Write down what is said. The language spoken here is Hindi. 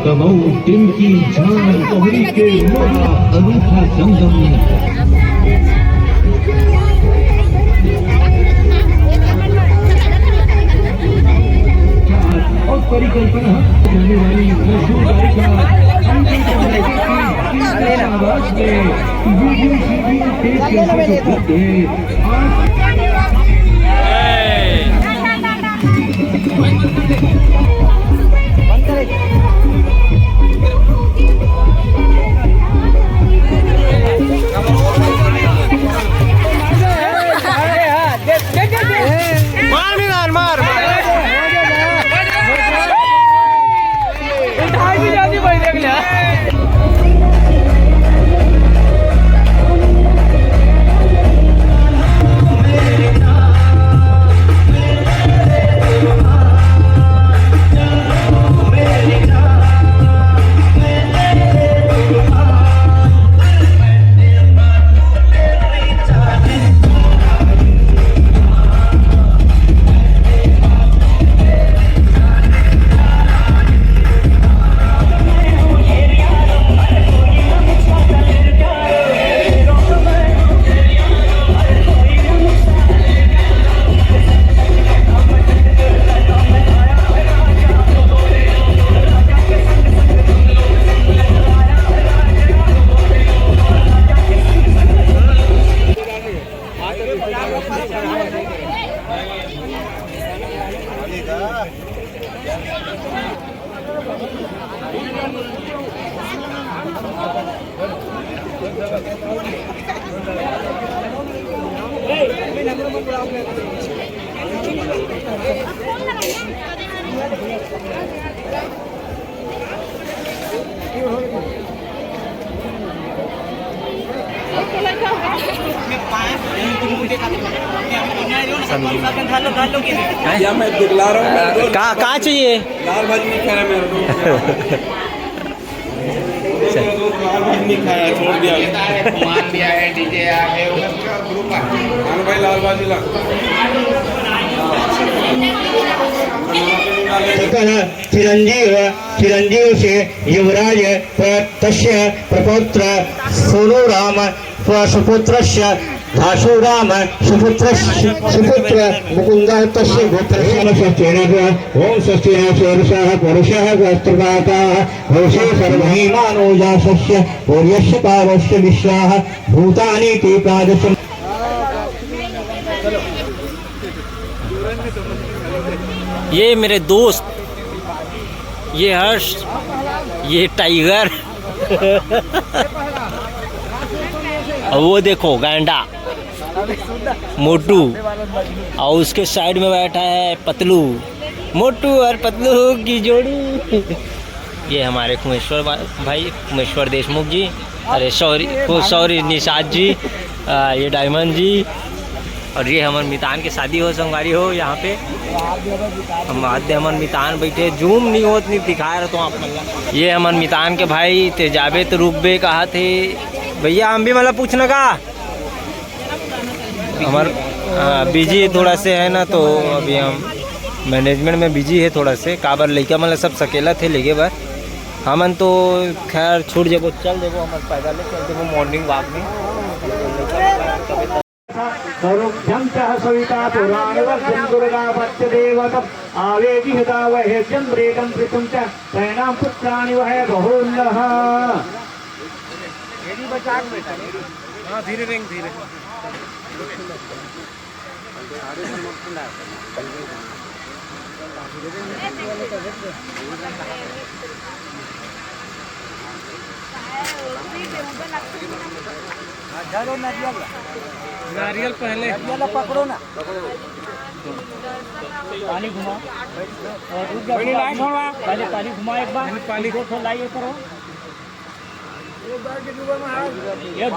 दमऊ टिमकी झान कोहरी के मोहा अनूठा संगम और परिकल्पना करने वाली मशहूर गायिका आवाज में वीडियो वीडियो टेप कैसे करते या मैं दिखला रहा हूँ कहाँ चाहिए लाल भाजी नहीं खा रहा मेरा लाल भाजी नहीं खाया छोड़ दिया मान दिया है डीजे आ गए ग्रुप हाँ भाई लाल भाजी ला चिरंजीव से युवराज तस्य प्रपौत्र सोनो राम सुपुत्र धासु राम सुपुत्र मुकुंद तस्य ओम षष्ठीनः पुरुषः वस्त्रपातः वंशे सर्वहि मानोजासस्य पूर्यस्य पावस्य विश्वाः भूतानि ते प्रादश। ये मेरे दोस्त, ये हर्ष, ये टाइगर और वो देखो गैंडा मोटू, और उसके साइड में बैठा है पतलू। मोटू और पतलू की जोड़ी। ये हमारे कुमेश्वर भाई, कुमेश्वर देशमुख जी, अरे सॉरी निषाद जी, ये डायमंड जी, और ये हमन मितान के शादी हो संगवारी हो यहाँ पे। हम आद्य हमन मितान बैठे, जूम नहीं होत नहीं दिखा रहा तो आप। ये हमन मितान के भाई ते जाबे तो रुकबे कहा थे भैया, हम भी मतलब पूछना का हमार बिजी है थोड़ा से है ना, तो अभी हम मैनेजमेंट में बिजी है थोड़ा से। काबर लड़का मतलब सब सकेला थे लेके बार हमन तो खैर छूट जेबो चल देबो, हम पैदल चल देबो मॉर्निंग वॉक में। सौरभ्यं च सविता पुराणवद्यं दुर्गापत्यदेवतम् आवेदिहता वहेद्यं प्रेतं पृथुं च तैनां पुत्राणि वह बहुन्नः। धीरे रेंग धीरे नारियल पहले पकड़ो ना, पानी घुमाओ, पहले पानी घुमाओ एक बार, पानी को लाइए करो, ये